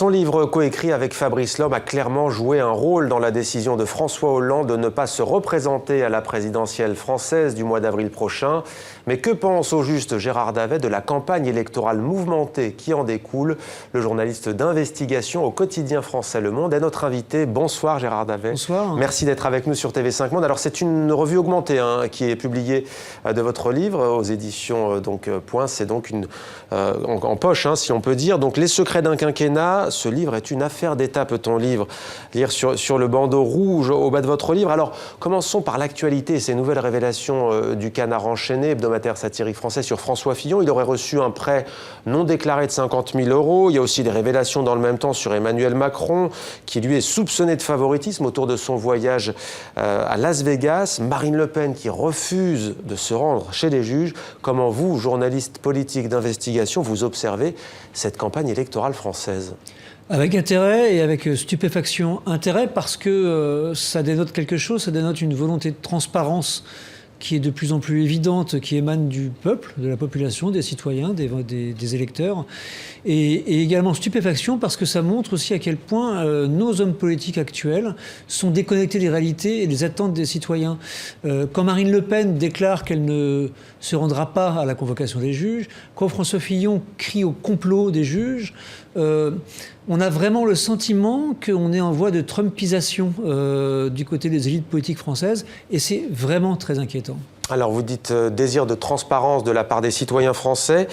Son livre coécrit avec Fabrice Lhomme a clairement joué un rôle dans la décision de François Hollande de ne pas se représenter à la présidentielle française du mois d'avril prochain. Mais que pense au juste Gérard Davet de la campagne électorale mouvementée qui en découle? Le journaliste d'investigation au quotidien français Le Monde est notre invité. Bonsoir Gérard Davet. Bonsoir. Merci d'être avec nous sur TV5 Monde. Alors c'est une revue augmentée qui est publiée de votre livre aux éditions Point. C'est donc en poche, si on peut dire. Donc Les secrets d'un quinquennat, ce livre est une affaire d'État, peut-on lire sur le bandeau rouge au bas de votre livre. Alors commençons par l'actualité et ces nouvelles révélations du Canard enchaîné, hebdomadaire satirique français sur François Fillon. Il aurait reçu un prêt non déclaré de 50 000 €. Il y a aussi des révélations dans le même temps sur Emmanuel Macron, qui lui est soupçonné de favoritisme autour de son voyage à Las Vegas. Marine Le Pen qui refuse de se rendre chez les juges. Comment vous, journaliste politique d'investigation, vous observez cette campagne électorale française ? Avec intérêt et avec stupéfaction. Intérêt parce que ça dénote quelque chose, ça dénote une volonté de transparence qui est de plus en plus évidente, qui émane du peuple, de la population, des citoyens, des électeurs. Et également stupéfaction parce que ça montre aussi à quel point nos hommes politiques actuels sont déconnectés des réalités et des attentes des citoyens. Quand Marine Le Pen déclare qu'elle ne se rendra pas à la convocation des juges, quand François Fillon crie au complot des juges, on a vraiment le sentiment qu'on est en voie de trumpisation du côté des élites politiques françaises, et c'est vraiment très inquiétant. Alors vous dites désir de transparence de la part des citoyens français.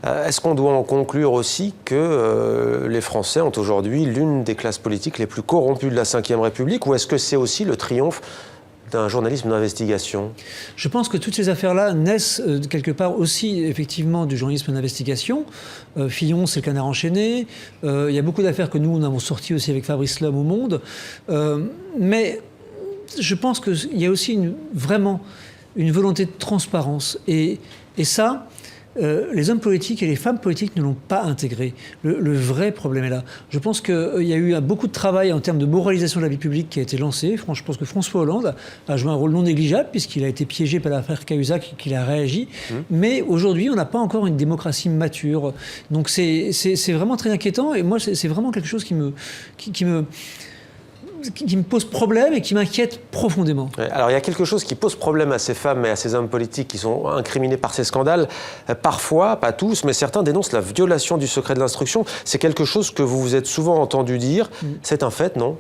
Est-ce qu'on doit en conclure aussi que les Français ont aujourd'hui l'une des classes politiques les plus corrompues de la Ve République, ou est-ce que c'est aussi le triomphe d'un journalisme d'investigation? Je pense que toutes ces affaires-là naissent quelque part aussi effectivement du journalisme d'investigation. Fillon, c'est le Canard enchaîné. Il y a beaucoup d'affaires que nous avons sorties aussi avec Fabrice Lhomme au Monde. Mais je pense qu'il y a aussi vraiment une volonté de transparence. Et ça, les hommes politiques et les femmes politiques ne l'ont pas intégré. Le vrai problème est là. Je pense qu'il y a eu beaucoup de travail en termes de moralisation de la vie publique qui a été lancé. Je pense que François Hollande a joué un rôle non négligeable puisqu'il a été piégé par l'affaire Cahuzac et qu'il a réagi. Mais aujourd'hui, on n'a pas encore une démocratie mature. Donc c'est vraiment très inquiétant. Et moi, c'est vraiment quelque chose qui me pose problème et qui m'inquiète profondément. Alors il y a quelque chose qui pose problème à ces femmes et à ces hommes politiques qui sont incriminés par ces scandales. Parfois, pas tous, mais certains dénoncent la violation du secret de l'instruction. C'est quelque chose que vous vous êtes souvent entendu dire. C'est un fait, non ?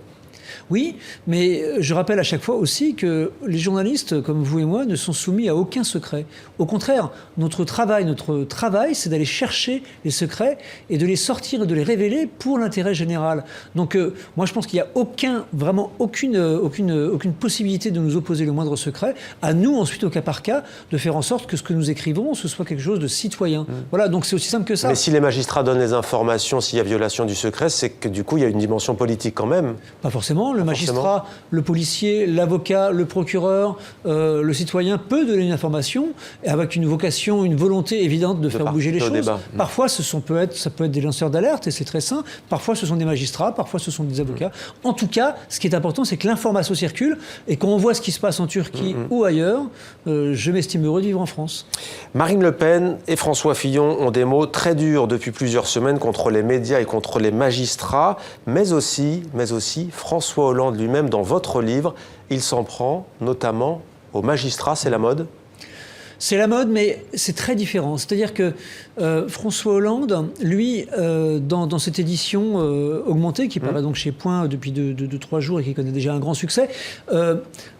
Oui, mais je rappelle à chaque fois aussi que les journalistes, comme vous et moi, ne sont soumis à aucun secret. Au contraire, notre travail, c'est d'aller chercher les secrets et de les sortir et de les révéler pour l'intérêt général. Donc, moi, je pense qu'il n'y a vraiment aucune possibilité de nous opposer le moindre secret. À nous, ensuite, au cas par cas, de faire en sorte que ce que nous écrivons, ce soit quelque chose de citoyen. Voilà, donc c'est aussi simple que ça. Mais si les magistrats donnent les informations, s'il y a violation du secret, c'est que du coup, il y a une dimension politique quand même. Pas forcément. Le magistrat, le policier, l'avocat, le procureur, le citoyen peut donner une information avec une vocation, une volonté évidente de faire bouger les choses. Parfois, ça peut être des lanceurs d'alerte et c'est très sain. Parfois, ce sont des magistrats, parfois, ce sont des avocats. En tout cas, ce qui est important, c'est que l'information circule et quand on voit ce qui se passe en Turquie ou ailleurs, je m'estime heureux de vivre en France. Marine Le Pen et François Fillon ont des mots très durs depuis plusieurs semaines contre les médias et contre les magistrats, mais aussi François Hollande lui-même, dans votre livre, il s'en prend notamment aux magistrats. C'est la mode ? C'est la mode, mais c'est très différent. C'est-à-dire que François Hollande, lui, dans cette édition augmentée, qui paraît donc chez Point depuis 2-3 jours et qui connaît déjà un grand succès,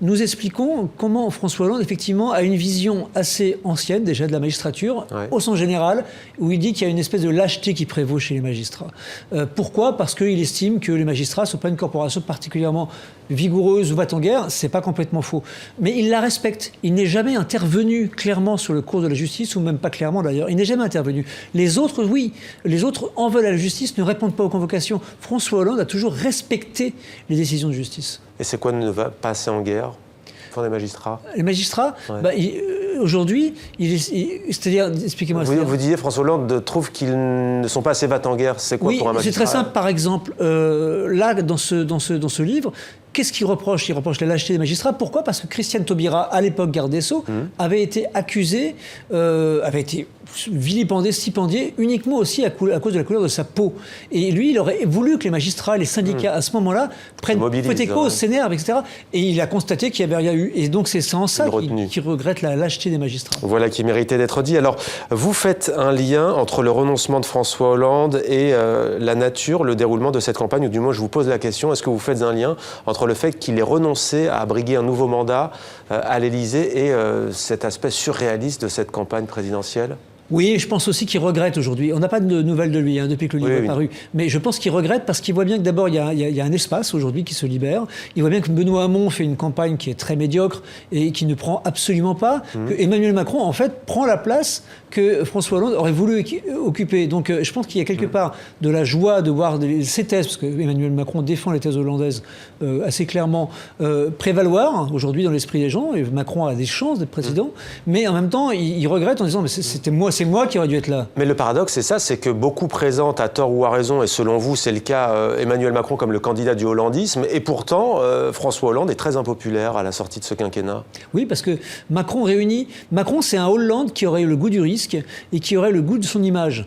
nous expliquons comment François Hollande, effectivement, a une vision assez ancienne, déjà, de la magistrature, au sens général, où il dit qu'il y a une espèce de lâcheté qui prévaut chez les magistrats. Pourquoi ? Parce qu'il estime que les magistrats ne sont pas une corporation particulièrement vigoureuse ou va-t-en-guerre. C'est pas complètement faux. Mais il la respecte. Il n'est jamais intervenu clairement sur le cours de la justice, ou même pas clairement d'ailleurs. Il n'est jamais intervenu. Les autres, oui. Les autres en veulent à la justice, ne répondent pas aux convocations. François Hollande a toujours respecté les décisions de justice. Et c'est quoi ne va pas assez en guerre pour les magistrats ? Les magistrats, aujourd'hui, c'est-à-dire, expliquez-moi. Vous disiez, François Hollande trouve qu'ils ne sont pas assez va-t-en-guerre. C'est quoi pour un magistrat ? C'est très simple. Par exemple, là, dans ce livre, qu'est-ce qu'il reproche ? Il reproche la lâcheté des magistrats. Pourquoi ? Parce que Christiane Taubira, à l'époque garde des Sceaux, avait été accusée, avait été vilipendé, stipendié, uniquement aussi à cause de la couleur de sa peau. Et lui, il aurait voulu que les magistrats, les syndicats, à ce moment-là, prennent prêter cause, s'énervent, etc. Et il a constaté qu'il n'y avait rien eu. Et donc, c'est en ça qu'il regrette la lâcheté des magistrats. Voilà qui méritait d'être dit. Alors, vous faites un lien entre le renoncement de François Hollande et la nature, le déroulement de cette campagne, ou du moins, je vous pose la question, est-ce que vous faites un lien entre le fait qu'il ait renoncé à briguer un nouveau mandat à l'Élysée et cet aspect surréaliste de cette campagne présidentielle ? Oui, je pense aussi qu'il regrette aujourd'hui. On n'a pas de nouvelles de lui depuis que le livre est paru. Mais je pense qu'il regrette parce qu'il voit bien que d'abord, il y a un espace aujourd'hui qui se libère. Il voit bien que Benoît Hamon fait une campagne qui est très médiocre et qui ne prend absolument pas. Que Emmanuel Macron, en fait, prend la place que François Hollande aurait voulu occuper. Donc je pense qu'il y a quelque part de la joie de voir ces thèses, parce que Emmanuel Macron défend les thèses hollandaises assez clairement, prévaloir aujourd'hui dans l'esprit des gens. Et Macron a des chances d'être président. Mais en même temps, il regrette en disant mais c'est moi qui aurais dû être là. Mais le paradoxe, c'est ça, c'est que beaucoup présentent à tort ou à raison, et selon vous, c'est le cas, Emmanuel Macron comme le candidat du hollandisme, et pourtant, François Hollande est très impopulaire à la sortie de ce quinquennat. Oui, parce que Macron, c'est un Hollande qui aurait eu le goût du risque et qui aurait le goût de son image.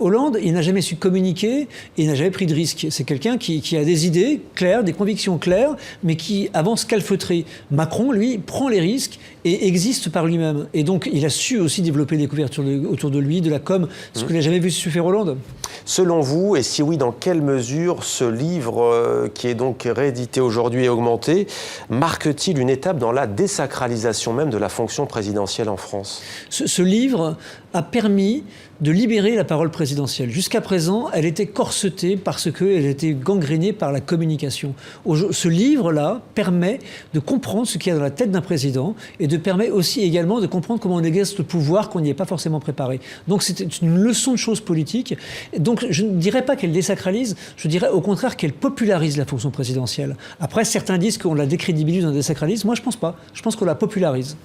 Hollande, il n'a jamais su communiquer et il n'a jamais pris de risque. C'est quelqu'un qui a des idées claires, des convictions claires, mais qui avance calfeutré. Macron, lui, prend les risques et existe par lui-même. Et donc, il a su aussi développer des couvertures autour de lui, de la com, ce que n'a jamais vu se faire Hollande. Selon vous, et si oui, dans quelle mesure ce livre, qui est donc réédité aujourd'hui et augmenté, marque-t-il une étape dans la désacralisation même de la fonction présidentielle en France ? Ce livre a permis de libérer la parole présidentielle. Jusqu'à présent, elle était corsetée parce qu'elle était gangrénée par la communication. Ce livre-là permet de comprendre ce qu'il y a dans la tête d'un président et permet aussi également de comprendre comment on exerce le pouvoir qu'on n'y est pas forcément préparé. Donc c'est une leçon de choses politiques. Donc je ne dirais pas qu'elle désacralise, je dirais au contraire qu'elle popularise la fonction présidentielle. Après, certains disent qu'on la décrédibilise ou on la désacralise. Moi, je ne pense pas. Je pense qu'on la popularise.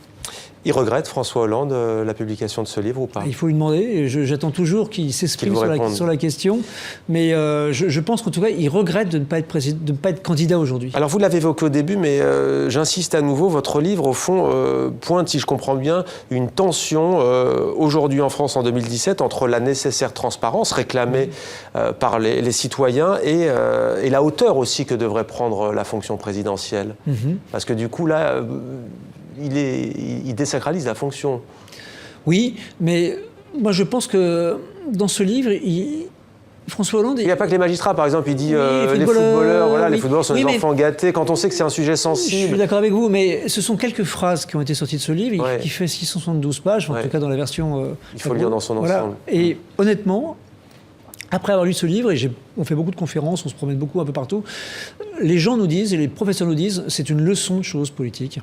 Il regrette, François Hollande, la publication de ce livre ou pas ? Il faut lui demander. J'attends toujours qu'il s'exprime sur la question. Mais je pense qu'en tout cas, il regrette de ne pas être candidat aujourd'hui. Alors, vous l'avez évoqué au début, mais j'insiste à nouveau. Votre livre, au fond, pointe, si je comprends bien, une tension aujourd'hui en France en 2017 entre la nécessaire transparence réclamée par les citoyens et la hauteur aussi que devrait prendre la fonction présidentielle. Parce que du coup, là... Il désacralise la fonction. Oui, mais moi je pense que dans ce livre, François Hollande... Il n'y a pas que les magistrats, par exemple, il dit les footballeurs, les footballeurs sont des enfants gâtés, quand on sait que c'est un sujet sensible. Je suis d'accord avec vous, mais ce sont quelques phrases qui ont été sorties de ce livre, qui fait 672 pages, en tout cas dans la version... il faut le lire dans son ensemble. Et honnêtement, après avoir lu ce livre, et on fait beaucoup de conférences, on se promène beaucoup un peu partout, les gens nous disent, et les professeurs nous disent, c'est une leçon de choses politiques.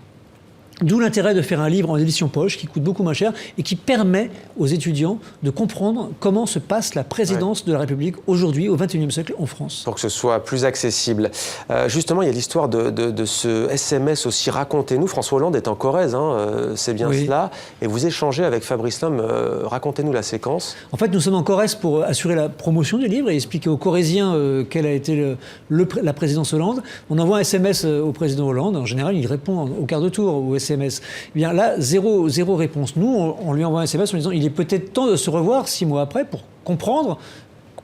D'où l'intérêt de faire un livre en édition poche qui coûte beaucoup moins cher et qui permet aux étudiants de comprendre comment se passe la présidence de la République aujourd'hui, au XXIe siècle, en France. Pour que ce soit plus accessible. Justement, il y a l'histoire de ce SMS aussi. Racontez-nous, François Hollande est en Corrèze, c'est bien cela. Et vous échangez avec Fabrice Lhomme. Racontez-nous la séquence. En fait, nous sommes en Corrèze pour assurer la promotion du livre et expliquer aux Corréziens quelle a été la présidence Hollande. On envoie un SMS au président Hollande. En général, il répond au quart de tour au SMS. Eh bien là, zéro réponse. Nous, on lui envoie un SMS en disant il est peut-être temps de se revoir 6 mois après pour comprendre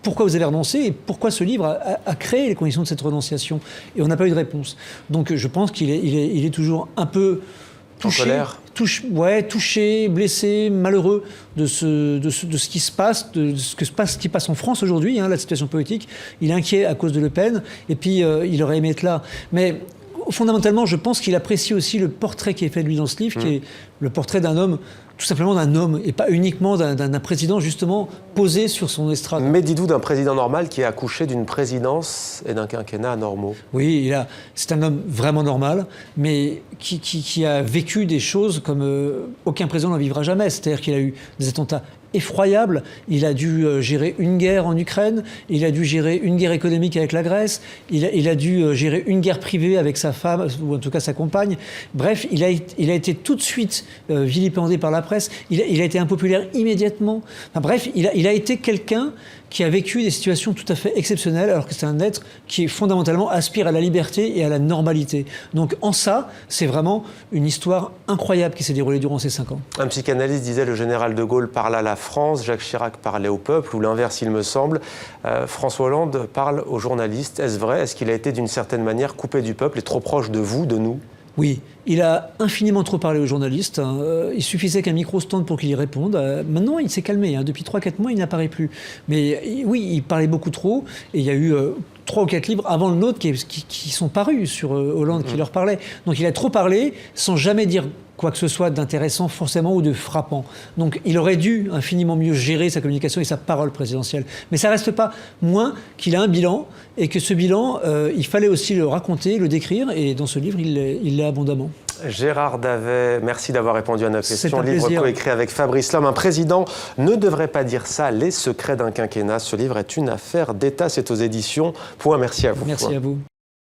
pourquoi vous avez renoncé et pourquoi ce livre a créé les conditions de cette renonciation. Et on n'a pas eu de réponse. Donc je pense qu'il est toujours un peu touché, touché, blessé, malheureux de ce qui se passe, de ce qui passe en France aujourd'hui, la situation politique. Il est inquiet à cause de Le Pen et puis il aurait aimé être là. Mais fondamentalement, je pense qu'il apprécie aussi le portrait qui est fait de lui dans ce livre, qui est le portrait d'un homme, tout simplement d'un homme, et pas uniquement d'un président, justement, posé sur son estrade. Mais dites-vous d'un président normal qui a accouché d'une présidence et d'un quinquennat anormaux. Oui, c'est un homme vraiment normal, mais qui a vécu des choses comme aucun président n'en vivra jamais. C'est-à-dire qu'il a eu des attentats effroyable. Il a dû gérer une guerre en Ukraine, il a dû gérer une guerre économique avec la Grèce, il a dû gérer une guerre privée avec sa femme, ou en tout cas sa compagne. Bref, il a été tout de suite vilipendé par la presse. presse. Il a été impopulaire immédiatement. Enfin, bref, il a été quelqu'un qui a vécu des situations tout à fait exceptionnelles, alors que c'est un être qui fondamentalement aspire à la liberté et à la normalité. Donc en ça, c'est vraiment une histoire incroyable qui s'est déroulée durant ces 5 ans. Un psychanalyste disait le général de Gaulle parle à la France, Jacques Chirac parlait au peuple, ou l'inverse il me semble. François Hollande parle aux journalistes. Est-ce vrai? Est-ce qu'il a été d'une certaine manière coupé du peuple et trop proche de vous, de nous? Oui, il a infiniment trop parlé aux journalistes. Il suffisait qu'un micro se tende pour qu'il y réponde. Maintenant, il s'est calmé. Depuis 3-4 mois, il n'apparaît plus. Mais oui, il parlait beaucoup trop. Et il y a eu 3 ou 4 livres avant le nôtre qui sont parus sur Hollande, qui leur parlaient. Donc il a trop parlé sans jamais dire quoi que ce soit d'intéressant forcément ou de frappant. Donc il aurait dû infiniment mieux gérer sa communication et sa parole présidentielle. Mais ça ne reste pas moins qu'il a un bilan et que ce bilan, il fallait aussi le raconter, le décrire, et dans ce livre, il l'est abondamment. Gérard Davet, merci d'avoir répondu à nos questions. Livre coécrit avec Fabrice Lhomme. Un président ne devrait pas dire ça, les secrets d'un quinquennat. Ce livre est une affaire d'État, c'est aux éditions Point. Merci à vous. Merci à vous.